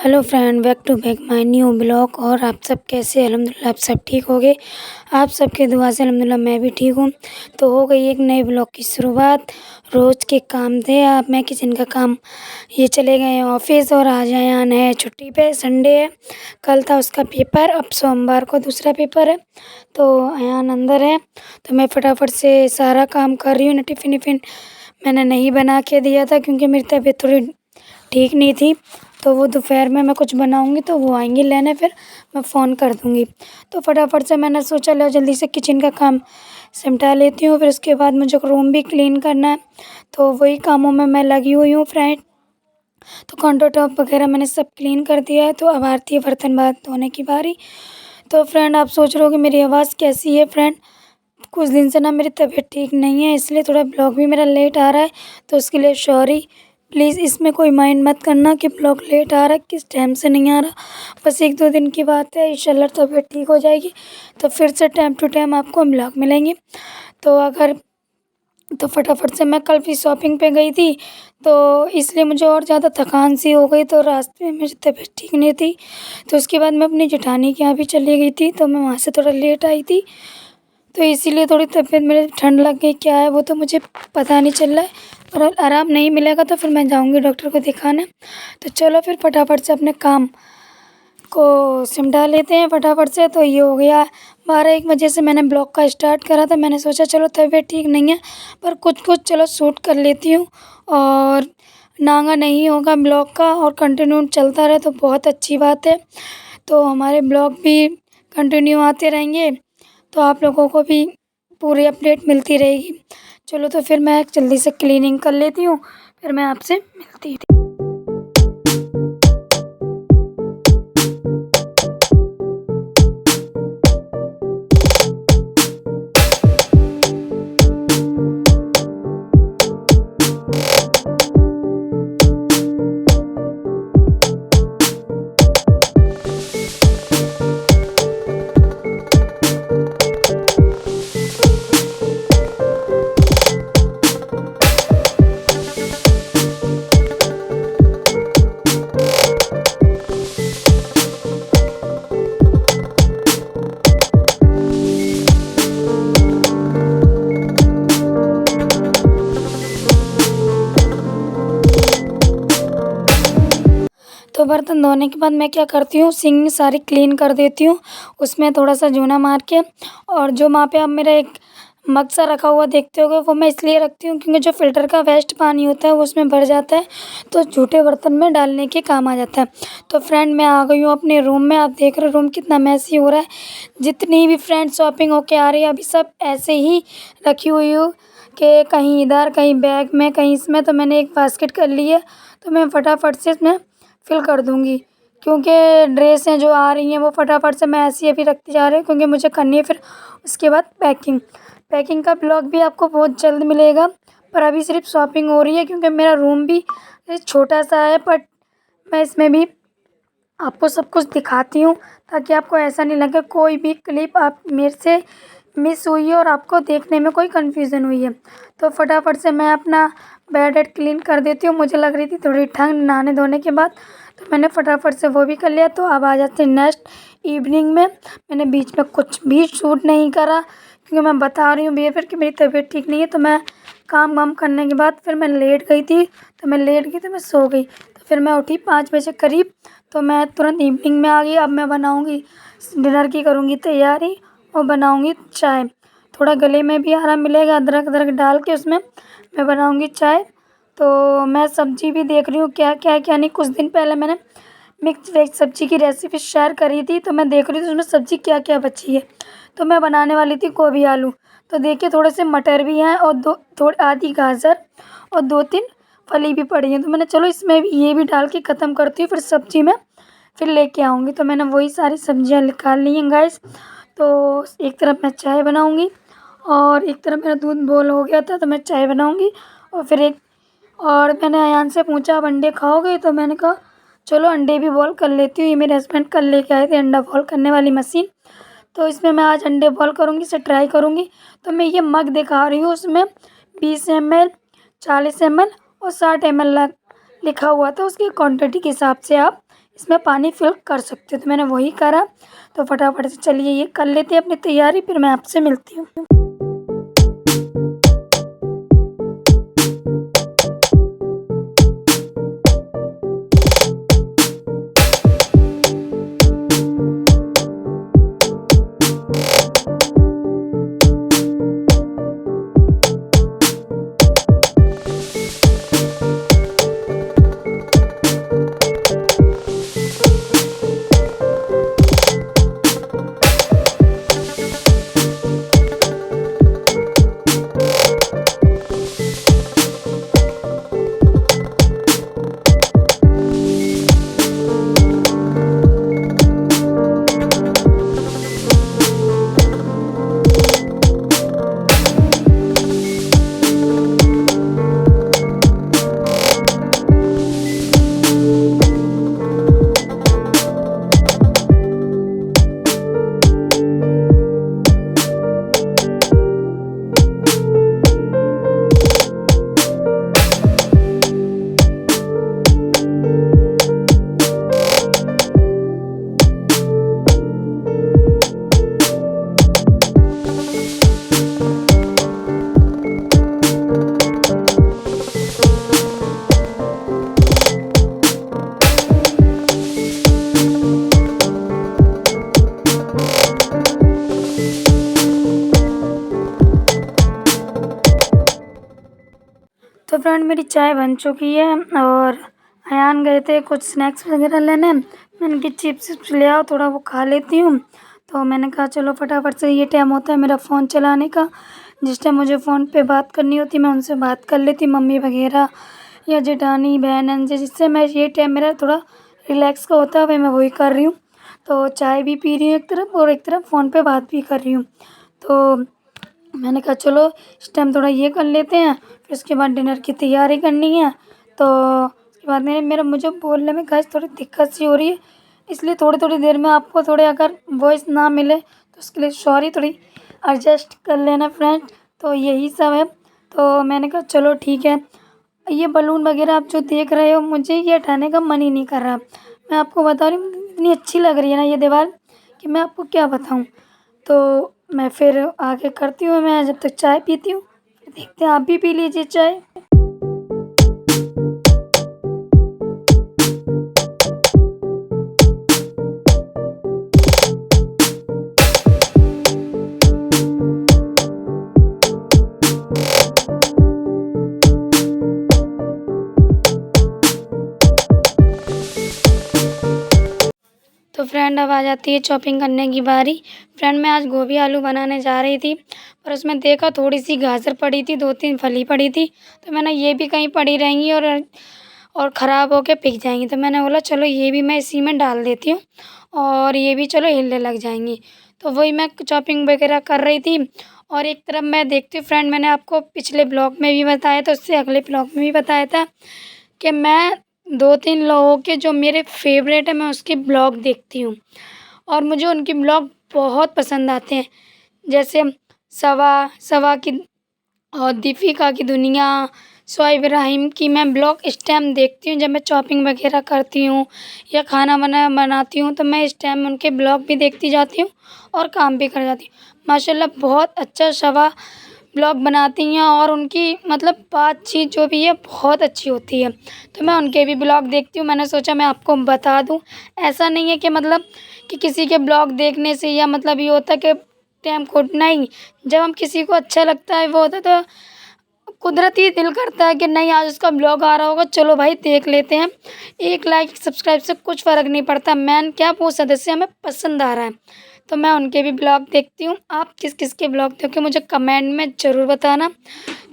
Hello friend, back to back my new blog. और आप सब कैसे? अल्हम्दुलिल्लाह आप सब ठीक हो गए। आप सबके दुआ से अल्हम्दुलिल्लाह मैं भी ठीक हूँ। तो हो गई एक नए ब्लॉग की शुरुआत। रोज़ के काम थे, अब मैं किचन का काम, ये चले गए हैं ऑफिस और आज अयान है छुट्टी पे, संडे है। कल था उसका पेपर, अब सोमवार को दूसरा पेपर है। तो अयान अंदर है, तो मैं फटाफट से सारा काम कर रही हूँ। टिफ़िन विफ़िन मैंने नहीं बना के दिया था क्योंकि मेरी तबीयत थोड़ी ठीक नहीं थी। तो वो दोपहर में मैं कुछ बनाऊँगी तो वो आएंगे लेने, फिर मैं फ़ोन कर दूँगी। तो फटाफट से मैंने सोचा लो जल्दी से किचन का काम सिमटा लेती हूँ, फिर उसके बाद मुझे रूम भी क्लीन करना है। तो वही कामों में मैं लगी हुई हूँ फ्रेंड। तो काउंटर टॉप वगैरह मैंने सब क्लीन कर दिया है। तो अब आती है बर्तन बात धोने की बारी। तो फ्रेंड आप सोच रहे हो कि मेरी आवाज़ कैसी है फ्रेंड? कुछ दिन से ना मेरी तबीयत ठीक नहीं है, इसलिए थोड़ा ब्लॉग भी मेरा लेट आ रहा है। तो उसके लिए सॉरी, प्लीज़ इसमें कोई माइंड मत करना कि ब्लॉग लेट आ रहा है, किस टाइम से नहीं आ रहा। बस 1-2 दिन की बात है, इंशाल्लाह तबीयत ठीक हो जाएगी तो फिर से टाइम टू टाइम आपको ब्लॉग मिलेंगे। तो फटाफट से मैं कल भी शॉपिंग पे गई थी, तो इसलिए मुझे और ज़्यादा थकान सी हो गई। तो रास्ते में मेरी तबीयत ठीक नहीं थी, तो उसके बाद मैं अपनी जेठानी के यहाँ भी चली गई थी, तो मैं वहाँ से थोड़ा लेट आई थी। तो इसीलिए थोड़ी तबीयत मेरी ठंड लग गई, क्या है वो तो मुझे पता नहीं चल रहा है। और आराम नहीं मिलेगा तो फिर मैं जाऊंगी डॉक्टर को दिखाने। तो चलो फिर फटाफट से अपने काम को सिमटा लेते हैं फटाफट से। तो ये हो गया 12-1 बजे से मैंने ब्लॉग का स्टार्ट करा था। मैंने सोचा चलो तबीयत ठीक नहीं है पर कुछ कुछ चलो शूट कर लेती हूँ और नागा नहीं होगा ब्लॉग का और कंटिन्यू चलता रहे तो बहुत अच्छी बात है। तो हमारे ब्लॉग भी कंटिन्यू आते रहेंगे तो आप लोगों को भी पूरी अपडेट मिलती रहेगी। चलो तो फिर मैं जल्दी से क्लीनिंग कर लेती हूँ, फिर मैं आपसे मिलती हूँ। तो बर्तन धोने के बाद मैं क्या करती हूँ, सिंक सारी क्लीन कर देती हूँ, उसमें थोड़ा सा जूना मार के। और जो वहाँ पे अब मेरा एक मग सा रखा हुआ देखते होगे, वो मैं इसलिए रखती हूँ क्योंकि जो फ़िल्टर का वेस्ट पानी होता है वो उसमें भर जाता है, तो झूठे बर्तन में डालने के काम आ जाता है। तो फ्रेंड मैं आ गई हूँ अपने रूम में। आप देख रहे हो रूम कितना मैसी हो रहा है। जितनी भी फ्रेंड शॉपिंग होके आ रही है अभी सब ऐसे ही रखी हुई हूँ कि कहीं इधर कहीं बैग में कहीं इसमें। तो मैंने एक बास्केट कर ली है, तो मैं फटाफट से इसमें फिल कर दूँगी क्योंकि ड्रेसें जो आ रही हैं वो फटाफट से मैं ऐसी अभी रखती जा रही हूँ क्योंकि मुझे करनी है फिर उसके बाद पैकिंग। पैकिंग का ब्लॉग भी आपको बहुत जल्द मिलेगा, पर अभी सिर्फ शॉपिंग हो रही है क्योंकि मेरा रूम भी छोटा सा है। बट मैं इसमें भी आपको सब कुछ दिखाती हूँ ताकि आपको ऐसा नहीं लगे कोई भी क्लिप आप मेरे से मिस हुई है और आपको देखने में कोई कन्फ्यूज़न हुई है। तो फटाफट से मैं अपना बेड वेड क्लीन कर देती हूँ। मुझे लग रही थी थोड़ी ठंड नहाने धोने के बाद, तो मैंने फटाफट से वो भी कर लिया। तो अब आ जाते हैं नेक्स्ट इवनिंग में। मैंने बीच में कुछ भी शूट नहीं करा क्योंकि मैं बता रही हूँ फिर कि मेरी तबीयत ठीक नहीं है। तो मैं काम वाम करने के बाद फिर मैं लेट गई थी, तो मैं लेट गई तो मैं सो गई। तो फिर मैं उठी 5 बजे करीब, तो मैं तुरंत इवनिंग में आ गई। अब मैं बनाऊँगी डिनर की, करूँगी तैयारी और बनाऊँगी चाय। थोड़ा गले में भी आराम मिलेगा, अदरक अदरक डाल के उसमें मैं बनाऊँगी चाय। तो मैं सब्ज़ी भी देख रही हूँ क्या क्या क्या नहीं। कुछ दिन पहले मैंने मिक्स वेज सब्ज़ी की रेसिपी शेयर करी थी, तो मैं देख रही थी उसमें सब्ज़ी क्या क्या बची है। तो मैं बनाने वाली थी गोभी आलू। तो देखिए थोड़े से मटर भी हैं और थोड़ी आधी गाजर और 2-3 फली भी पड़ी हैं। तो मैंने चलो इसमें भी ये भी डाल के ख़त्म करती हूँ, फिर सब्ज़ी में फिर लेके आऊँगी। तो मैंने वही सारी सब्ज़ियाँ निकाल ली हैं गाइस। तो एक तरफ मैं चाय बनाऊँगी और एक तरफ मेरा दूध बॉयल हो गया था, तो मैं चाय बनाऊँगी। और मैंने अयान से पूछा आप अंडे खाओगे, तो मैंने कहा चलो अंडे भी बॉयल कर लेती हूँ। ये मेरे हस्बैंड कल लेके आए थे अंडा बॉयल करने वाली मशीन, तो इसमें मैं आज अंडे बॉयल करूँगी, इसे ट्राई करूँगी। तो मैं ये मग दिखा रही हूँ, उसमें 20 ml, 40 ml और 60 ml लिखा हुआ था। उसकी क्वांटिटी के हिसाब से आप इसमें पानी फिल कर सकते हो। तो मैंने वही करा। तो फटाफट से चलिए ये कर लेते हैं अपनी तैयारी, फिर मैं आपसे मिलती हूँ। तो फ्रेंड मेरी चाय बन चुकी है और अयान गए थे कुछ स्नैक्स वगैरह लेने। मैंने कि चिप्स ले आओ, थोड़ा वो खा लेती हूँ। तो मैंने कहा चलो फटाफट से, ये टाइम होता है मेरा फ़ोन चलाने का, जिस टाइम मुझे फ़ोन पे बात करनी होती मैं उनसे बात कर लेती, मम्मी वगैरह या जेठानी बहन से, जिससे मैं ये टाइम मेरा थोड़ा रिलैक्स का होता है, वही मैं वही कर रही हूँ। तो चाय भी पी रही हूँ एक तरफ, और एक तरफ फ़ोन पे बात भी कर रही हूँ। तो मैंने कहा चलो इस टाइम थोड़ा ये कर लेते हैं, फिर उसके बाद डिनर की तैयारी करनी है। तो उसके बाद मुझे बोलने में गाइस थोड़ी दिक्कत सी हो रही है, इसलिए थोड़ी थोड़ी देर में आपको थोड़े अगर वॉइस ना मिले तो उसके लिए सॉरी, थोड़ी एडजस्ट कर लेना फ्रेंड। तो यही सब है। तो मैंने कहा चलो ठीक है। ये बलून वगैरह आप जो देख रहे हो, मुझे ये हटाने का मन ही नहीं कर रहा। मैं आपको बता रही हूँ इतनी अच्छी लग रही है ना ये दीवार, कि मैं आपको क्या बताऊँ। तो मैं फिर आगे करती हूँ, मैं जब तक चाय पीती हूँ। देखते हैं, आप भी पी लीजिए चाय। तो फ्रेंड अब आ जाती है चॉपिंग करने की बारी। फ्रेंड मैं आज गोभी आलू बनाने जा रही थी, पर उसमें देखा थोड़ी सी गाजर पड़ी थी, 2-3 फली पड़ी थी। तो मैंने ये भी कहीं पड़ी रहेंगी और ख़राब होके बिक जाएंगी। तो मैंने बोला चलो ये भी मैं इसी में डाल देती हूँ, और ये भी चलो हिलने लग जाएंगी। तो वही मैं चॉपिंग वगैरह कर रही थी। और एक तरफ मैं देखती हूँ फ्रेंड, मैंने आपको पिछले ब्लॉग में भी बताया था, उससे अगले ब्लॉग में भी बताया था कि मैं 2-3 लोगों के जो मेरे फेवरेट है मैं उसके ब्लॉग देखती हूँ, और मुझे उनके ब्लॉग बहुत पसंद आते हैं। जैसे सवा की और दीपिका की दुनिया, शोएब इब्राहिम की मैं ब्लॉग इस टाइम देखती हूँ जब मैं शॉपिंग वगैरह करती हूँ या खाना बनाती हूँ। तो मैं इस टाइम उनके ब्लॉग भी देखती जाती हूँ और काम भी कर जाती हूँ। माशाल्लाह बहुत अच्छा शबा ब्लॉग बनाती हैं, और उनकी मतलब बातचीत जो भी है बहुत अच्छी होती है। तो मैं उनके भी ब्लॉग देखती हूँ। मैंने सोचा मैं आपको बता दूँ। ऐसा नहीं है कि मतलब कि किसी के ब्लॉग देखने से या मतलब ये होता है कि टाइम खोट नहीं, जब हम किसी को अच्छा लगता है वो होता है तो कुदरती दिल करता है कि नहीं आज उसका ब्लॉग आ रहा होगा, चलो भाई देख लेते हैं। एक लाइक सब्सक्राइब से कुछ फ़र्क नहीं पड़ता, मैन क्या वो सदस्य हमें पसंद आ रहा है। तो मैं उनके भी ब्लॉग देखती हूँ। आप किस किस के ब्लॉग देखो मुझे कमेंट में ज़रूर बताना।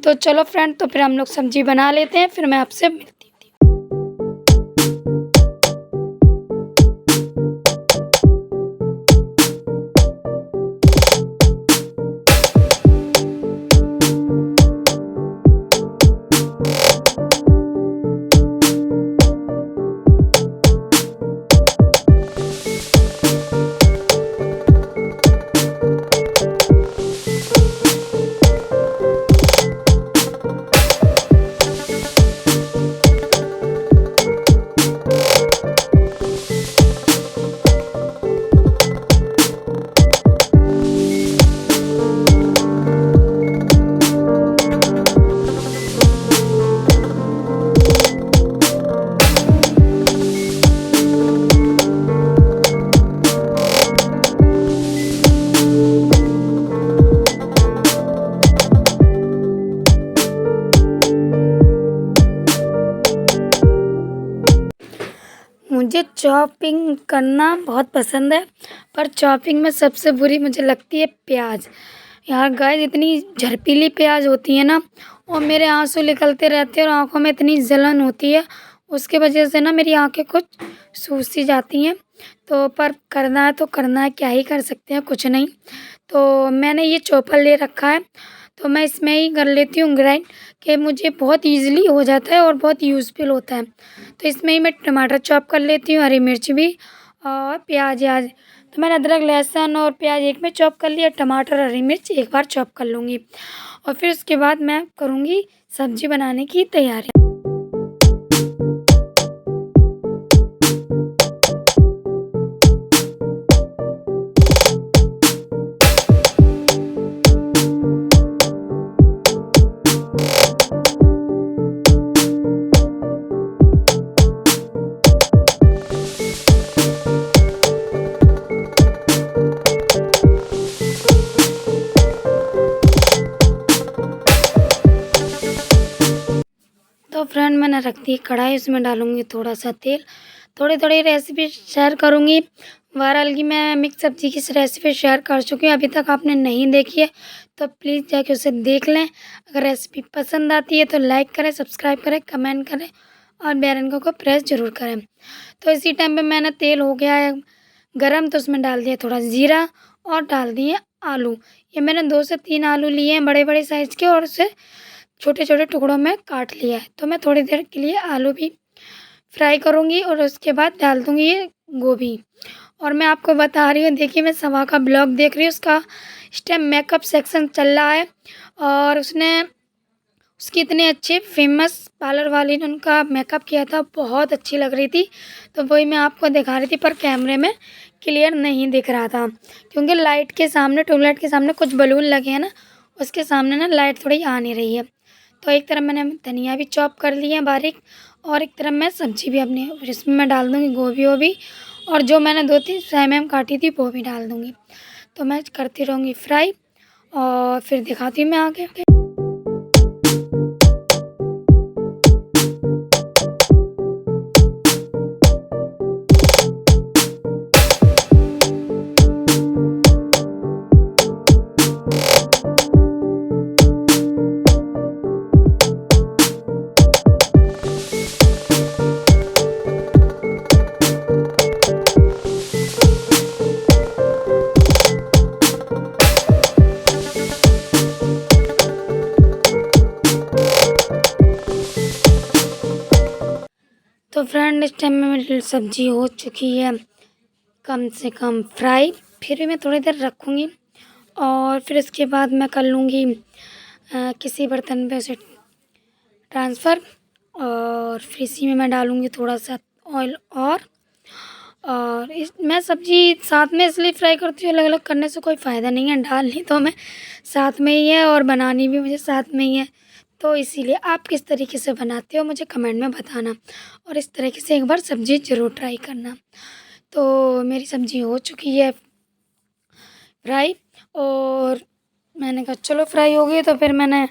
तो चलो फ्रेंड, तो फिर हम लोग सब्ज़ी बना लेते हैं, फिर मैं आपसे मिलती हूँ। मुझे चॉपिंग करना बहुत पसंद है, पर चॉपिंग में सबसे बुरी मुझे लगती है प्याज। यार गाइस, इतनी झड़पीली प्याज होती है ना, और मेरे आंसू निकलते रहते हैं और आँखों में इतनी जलन होती है, उसकी वजह से ना मेरी आँखें कुछ सूज सी जाती हैं। तो पर करना है तो करना है, क्या ही कर सकते हैं, कुछ नहीं। तो मैंने ये चॉपर ले रखा है, तो मैं इसमें ही कर लेती हूँ ग्राइंड, कि मुझे बहुत ईज़िली हो जाता है और बहुत यूज़फुल होता है। तो इसमें ही मैं टमाटर चॉप कर लेती हूँ, हरी मिर्च भी और प्याज व्याज। तो मैंने अदरक लहसुन और प्याज एक में चॉप कर लिया, टमाटर हरी मिर्च एक बार चॉप कर लूँगी, और फिर उसके बाद मैं करूँगी सब्ज़ी बनाने की तैयारी। तो फ्रेंड, मैंने रख दी कढ़ाई, उसमें डालूँगी थोड़ा सा तेल। थोड़ी थोड़ी रेसिपी शेयर करूँगी। वायरल की मैं मिक्स सब्ज़ी की रेसिपी शेयर कर चुकी हूँ, अभी तक आपने नहीं देखी है तो प्लीज़ जाके उसे देख लें। अगर रेसिपी पसंद आती है तो लाइक करें, सब्सक्राइब करें, कमेंट करें और बेल आइकन को प्रेस ज़रूर करें। तो इसी टाइम पे मैंने तेल हो गया है गरम, तो उसमें डाल दिया थोड़ा ज़ीरा और डाल दिए आलू। ये मैंने 2 से 3 आलू लिए हैं बड़े बड़े साइज़ के, और उसे छोटे छोटे टुकड़ों में काट लिया है। तो मैं थोड़ी देर के लिए आलू भी फ्राई करूँगी और उसके बाद डाल दूँगी ये गोभी। और मैं आपको बता रही हूँ, देखिए मैं सवा का ब्लॉग देख रही हूँ, उसका इस टाइम मेकअप सेक्शन चल रहा है, और उसकी इतने अच्छे फेमस पार्लर वाली ने उनका मेकअप किया था, बहुत अच्छी लग रही थी। तो वही मैं आपको दिखा रही थी, पर कैमरे में क्लियर नहीं दिख रहा था, क्योंकि लाइट के सामने, ट्यूबलाइट के सामने कुछ बलून लगे हैं ना, उसके सामने ना लाइट थोड़ी आ नहीं रही है। तो एक तरफ मैंने धनिया भी चॉप कर लिया है बारीक, और एक तरफ मैं सब्ज़ी भी अपनी, इसमें मैं डाल दूँगी गोभी वोभी, और जो मैंने 2-3 सेम काटी थी वो भी डाल दूँगी। तो मैं करती रहूँगी फ्राई, और फिर दिखाती हूँ मैं आगे। तो फ्रेंड, इस टाइम में मेरी सब्ज़ी हो चुकी है कम से कम फ्राई। फिर भी मैं थोड़ी देर रखूँगी, और फिर इसके बाद मैं कर लूँगी किसी बर्तन पे उसे ट्रांसफ़र, और फिर इसी में मैं डालूँगी थोड़ा सा ऑयल। और मैं सब्ज़ी साथ में इसलिए फ्राई करती हूँ, अलग अलग करने से कोई फ़ायदा नहीं है, डालनी तो मैं साथ में ही है और बनानी भी मुझे साथ में ही है। तो इसीलिए आप किस तरीके से बनाते हो मुझे कमेंट में बताना, और इस तरीके से एक बार सब्ज़ी ज़रूर ट्राई करना। तो मेरी सब्ज़ी हो चुकी है फ्राई, और मैंने कहा चलो फ्राई हो गई, तो फिर मैंने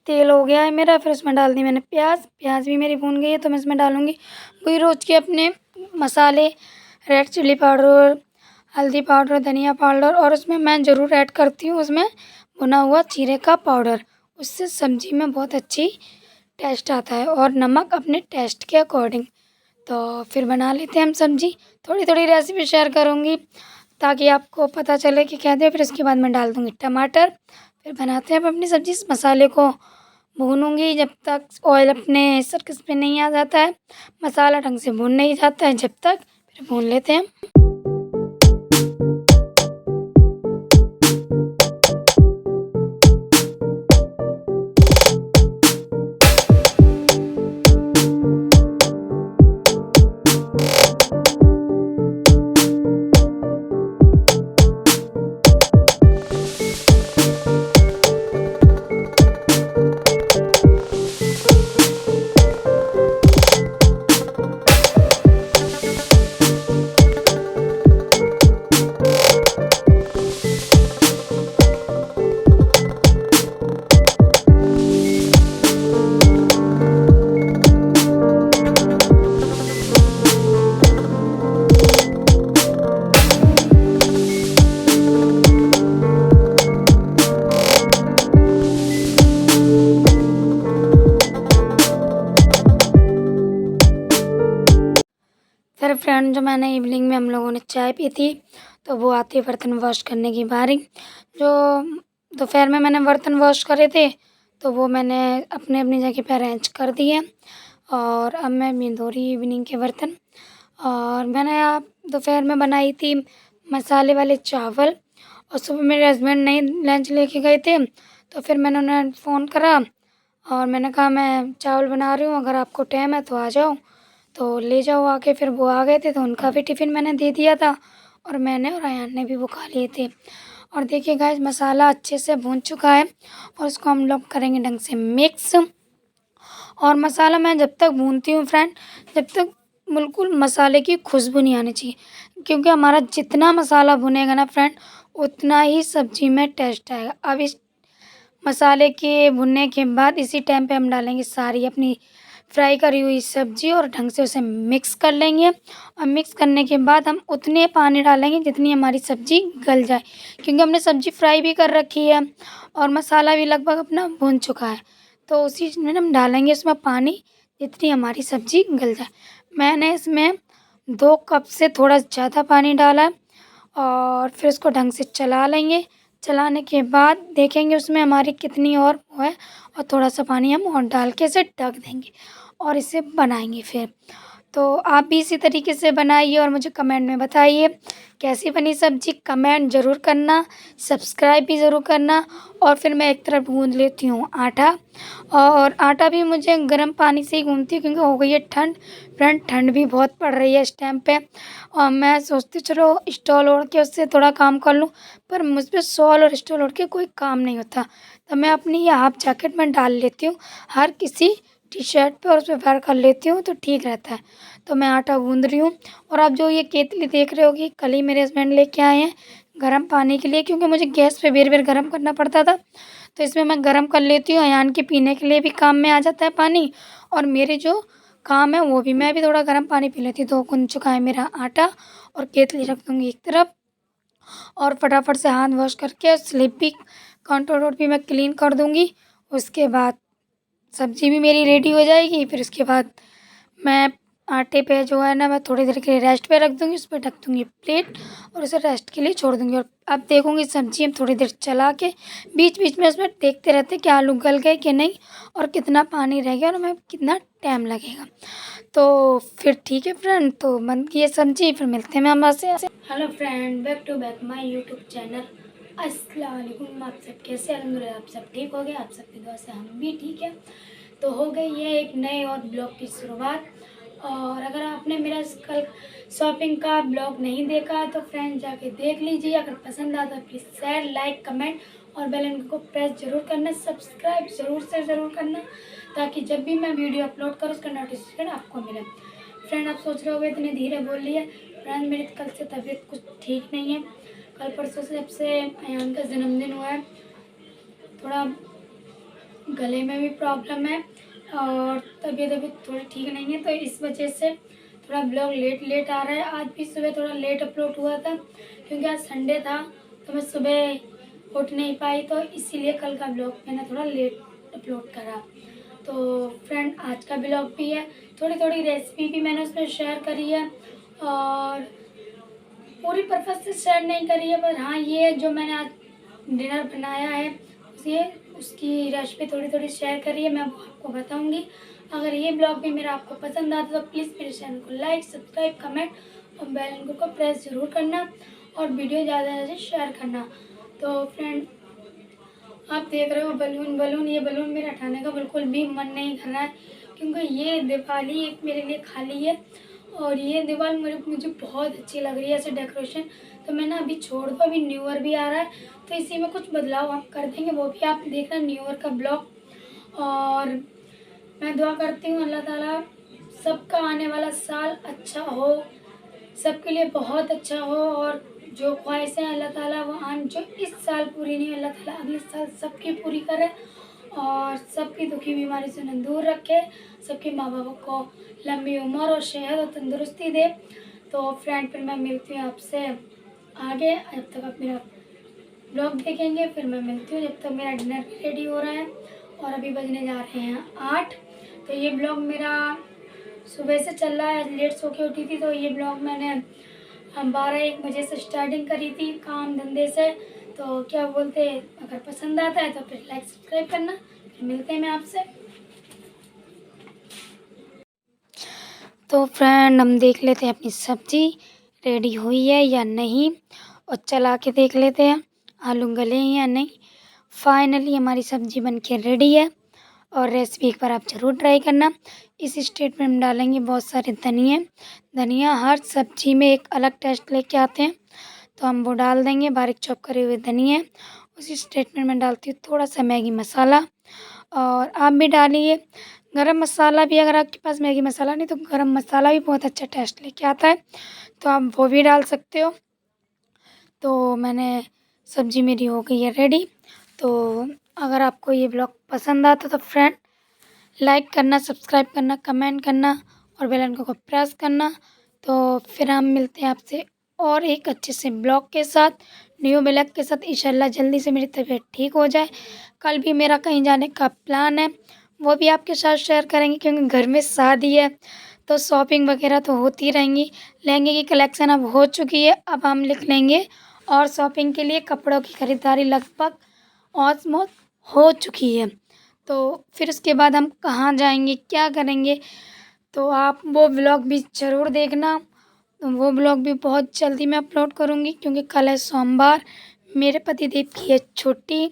तेल हो गया है मेरा, फिर उसमें डाल दी मैंने प्याज भी मेरी भून गई है। तो मैं इसमें डालूँगी वही रोज़ के अपने मसाले, रेड चिल्ली पाउडर, हल्दी पाउडर, धनिया पाउडर, और उसमें मैं ज़रूर ऐड करती हूँ उसमें भुना हुआ जीरे का पाउडर, उससे सब्ज़ी में बहुत अच्छी टेस्ट आता है, और नमक अपने टेस्ट के अकॉर्डिंग। तो फिर बना लेते हैं हम सब्ज़ी। थोड़ी थोड़ी रेसिपी शेयर करूँगी ताकि आपको पता चले कि क्या दे। फिर इसके बाद मैं डाल दूँगी टमाटर, फिर बनाते हैं अब अपनी सब्ज़ी। इस मसाले को भूनूँगी जब तक ऑयल अपने सर्कस पे नहीं आ जाता है, मसाला ढंग से भून नहीं जाता है जब तक, फिर भून लेते हैं हम। फ्रेंड जो मैंने इवनिंग में हम लोगों ने चाय पी थी, तो वो आती है बर्तन वॉश करने की बारी। जो दोपहर में मैंने बर्तन वॉश करे थे, तो वो मैंने अपने अपनी जगह पे अरेंज कर दिए और अब मैं धो रही इवनिंग के बर्तन। और मैंने दोपहर में बनाई थी मसाले वाले चावल और सुबह मेरे हस्बैंड नहीं लंच लेके गए थे, तो फिर मैंने उन्हें फ़ोन करा और मैंने कहा मैं चावल बना रही हूँ, अगर आपको टाइम है तो आ जाओ, तो ले जाओ आके। फिर वो आ गए थे तो उनका भी टिफ़िन मैंने दे दिया था और मैंने और अयान ने भी वो खा लिए थे। और देखिए गाइस, मसाला अच्छे से भून चुका है और इसको हम लोग करेंगे ढंग से मिक्स। और मसाला मैं जब तक भूनती हूँ फ्रेंड, जब तक बिल्कुल मसाले की खुशबू नहीं आनी चाहिए, क्योंकि हमारा जितना मसाला भुनेगा ना फ्रेंड, उतना ही सब्ज़ी में टेस्ट आएगा। अब इस मसाले के भुनने के बाद इसी टाइम पे हम डालेंगे सारी अपनी फ्राई करी हुई सब्ज़ी और ढंग से उसे मिक्स कर लेंगे। और मिक्स करने के बाद हम उतने पानी डालेंगे जितनी हमारी सब्ज़ी गल जाए, क्योंकि हमने सब्ज़ी फ्राई भी कर रखी है और मसाला भी लगभग अपना भुन चुका है। तो उसी में हम डालेंगे इसमें पानी जितनी हमारी सब्ज़ी गल जाए। मैंने इसमें 2 कप से थोड़ा ज़्यादा पानी डाला है और फिर उसको ढंग से चला लेंगे। चलाने के बाद देखेंगे उसमें हमारी कितनी और वो है, और थोड़ा सा पानी हम और डाल के इसे ढक देंगे और इसे बनाएंगे फिर। तो आप भी इसी तरीके से बनाइए और मुझे कमेंट में बताइए कैसी बनी सब्ज़ी। कमेंट ज़रूर करना, सब्सक्राइब भी ज़रूर करना। और फिर मैं एक तरफ गूँध लेती हूँ आटा, और आटा भी मुझे गर्म पानी से ही गूँथती हूँ क्योंकि हो गई है ठंड। फ्रेंड ठंड भी बहुत पड़ रही है इस टाइम पे और मैं सोचती चलो स्टॉल ओढ़ के उससे थोड़ा काम कर लूँ, पर मुझ पे शॉल और स्टॉल ओढ़ के कोई काम नहीं होता। तो मैं अपनी ये हाफ जैकेट में डाल लेती हूँ हर किसी टी शर्ट पे और उस पे वेयर कर लेती हूँ, तो ठीक रहता है। तो मैं आटा गूँध रही हूँ। और आप जो ये केतली देख रहे हो कि कल ही मेरे हस्बैंड लेके आए हैं गर्म पानी के लिए, क्योंकि मुझे गैस पे बेर-बेर गर्म करना पड़ता था, तो इसमें मैं गर्म कर लेती हूँ। अयान के पीने के लिए भी काम में आ जाता है पानी, और मेरे जो काम है वो भी, मैं भी थोड़ा गर्म पानी पी लेती हूँ। तो गुन चुका है मेरा आटा और केतली रख दूँगी एक तरफ और फटाफट से हाथ वॉश करके स्लिप भी काउंटर रोड भी मैं क्लीन कर दूँगी। उसके बाद सब्ज़ी भी मेरी रेडी हो जाएगी। फिर उसके बाद मैं आटे पे जो है ना, मैं थोड़ी देर के लिए रेस्ट पे रख दूँगी, उस पे ढक दूँगी प्लेट और उसे रेस्ट के लिए छोड़ दूँगी। और अब देखूँगी सब्ज़ी हम थोड़ी देर चला के बीच बीच में उसमें देखते रहते कि आलू गल गए कि नहीं और कितना पानी रह गया और हमें कितना टाइम लगेगा। तो फिर ठीक है फ्रेंड, तो बन गई है सब्ज़ी, फिर मिलते हैं मैं आपसे। Hello friend, back to back my YouTube channel. अस्सलाम वालेकुम। आप सब कैसे? अल्हम्दुलिल्लाह आप सब ठीक हो गए, आप सबकी दुआ से हम भी ठीक है। तो हो गई है एक नए और ब्लॉग की शुरुआत। और अगर आपने मेरा कल शॉपिंग का ब्लॉग नहीं देखा तो फ्रेंड जाके देख लीजिए। अगर पसंद आता तो प्लीज़ शेयर, लाइक, कमेंट और बेल आइकन को प्रेस ज़रूर करना, सब्सक्राइब ज़रूर से ज़रूर करना, ताकि जब भी मैं वीडियो अपलोड करूँ उसका नोटिफिकेशन आपको मिले। फ्रेंड आप सोच रहे होगे इतने धीरे बोल रही है। फ्रेंड मेरी कल से तबीयत कुछ ठीक नहीं है। कल परसों से जब से अयान का जन्मदिन हुआ है, थोड़ा गले में भी प्रॉब्लम है और तबीयत अभी थोड़ी ठीक नहीं है, तो इस वजह से थोड़ा ब्लॉग लेट आ रहा है। आज भी सुबह थोड़ा लेट अपलोड हुआ था क्योंकि आज संडे था, तो मैं सुबह उठ नहीं पाई, तो इसीलिए कल का ब्लॉग मैंने थोड़ा लेट अपलोड करा। तो फ्रेंड आज का ब्लॉग भी है, थोड़ी थोड़ी रेसिपी भी मैंने उसमें शेयर करी है और पूरी पर्पज़ से शेयर नहीं करी है, पर हाँ ये जो मैंने आज डिनर बनाया है उसे उसकी रेसिपी थोड़ी थोड़ी शेयर करी है, मैं वो आपको बताऊंगी। अगर ये ब्लॉग भी मेरा आपको पसंद आता तो प्लीज़ मेरे चैनल को लाइक, सब्सक्राइब, कमेंट और बेल आइकन को प्रेस ज़रूर करना और वीडियो ज़्यादा से ज़्यादा शेयर करना। तो फ्रेंड आप देख रहे हो बलून, ये बलून मेरा हटाने का बिल्कुल भी मन नहीं कर रहा है, क्योंकि ये दिवाली एक मेरे लिए खाली है और ये दीवार मुझे बहुत अच्छी लग रही है ऐसे डेकोरेशन। तो मैं ना अभी छोड़ दो, अभी न्यू ईयर भी आ रहा है, तो इसी में कुछ बदलाव आप कर देंगे, वो भी आप देखना न्यू ईयर का ब्लॉग। और मैं दुआ करती हूँ अल्लाह ताला सबका आने वाला साल अच्छा हो, सबके लिए बहुत अच्छा हो, और जो ख्वाहिशें अल्लाह ताला वो जो इस साल पूरी नहीं, अल्लाह ताला अगले साल सबकी पूरी करे और सबकी दुखी बीमारी से उन्हें दूर रखे, सबके माँ बाप को लंबी उम्र और सेहत और तंदुरुस्ती दे। तो फ्रेंड फिर मैं मिलती हूँ आपसे आगे, जब तक आप मेरा ब्लॉग देखेंगे फिर मैं मिलती हूँ, जब तक मेरा डिनर भी रेडी हो रहा है और अभी बजने जा रहे हैं 8। तो ये ब्लॉग मेरा सुबह से चल रहा है, लेट सो के उठी थी तो ये ब्लॉग मैंने 12-1 बजे से स्टार्टिंग करी थी काम धंधे से। तो क्या बोलते, अगर पसंद आता है तो फिर लाइक सब्सक्राइब करना। फिर मिलते हैं मैं आपसे। तो फ्रेंड हम देख लेते हैं अपनी सब्ज़ी रेडी हुई है या नहीं, और चला के देख लेते हैं आलू गले हैं या नहीं। फाइनली हमारी सब्ज़ी बनके रेडी है, और रेसिपी एक बार आप ज़रूर ट्राई करना। इस स्टेट में हम डालेंगे बहुत सारे धनिया हर सब्ज़ी में एक अलग टेस्ट लेके आते हैं, तो हम वो डाल देंगे बारीक चॉप करे हुए धनिया। उसी स्टेटमेंट में डालती हूँ थोड़ा सा मैगी मसाला, और आप भी डालिए गरम मसाला भी। अगर आपके पास मैगी मसाला नहीं तो गरम मसाला भी बहुत अच्छा टेस्ट लेके आता है, तो आप वो भी डाल सकते हो। तो मैंने सब्ज़ी मेरी हो गई है रेडी। तो अगर आपको ये ब्लॉग पसंद आता तो फ्रेंड लाइक करना, सब्सक्राइब करना, कमेंट करना और बेल आइकन को प्रेस करना। तो फिर हम मिलते हैं आपसे और एक अच्छे से ब्लॉग के साथ, न्यू ब्लॉग के साथ। इंशाल्लाह जल्दी से मेरी तबीयत ठीक हो जाए। कल भी मेरा कहीं जाने का प्लान है, वो भी आपके साथ शेयर करेंगे, क्योंकि घर में शादी है तो शॉपिंग वगैरह तो होती रहेंगी। लहंगे की कलेक्शन अब हो चुकी है, अब हम लिख लेंगे। और शॉपिंग के लिए कपड़ों की ख़रीदारी लगभग ऑलमोस्ट हो चुकी है। तो फिर उसके बाद हम कहाँ जाएंगे, क्या करेंगे, तो आप वो व्लॉग भी ज़रूर देखना। तो वो व्लॉग भी बहुत जल्दी मैं अपलोड करूँगी, क्योंकि कल है सोमवार, मेरे पतिदेव की है छुट्टी।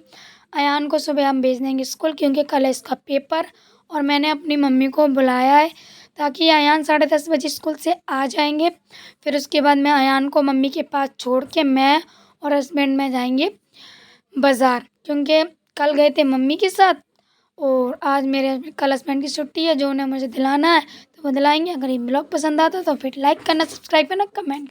अयान को सुबह हम भेज देंगे स्कूल, क्योंकि कल है इसका पेपर। और मैंने अपनी मम्मी को बुलाया है ताकि अयान 10:30 बजे स्कूल से आ जाएंगे। फिर उसके बाद मैं अयान को मम्मी के पास छोड़ के मैं और हस्बैंड में जाएंगे बाज़ार, क्योंकि कल गए थे मम्मी के साथ और आज मेरे कल हस्बैंड की छुट्टी है, जो उन्हें मुझे दिलाना है तो वो दिलाएंगे। अगर ये ब्लॉग पसंद आता तो फिर लाइक करना, सब्सक्राइब करना, कमेंट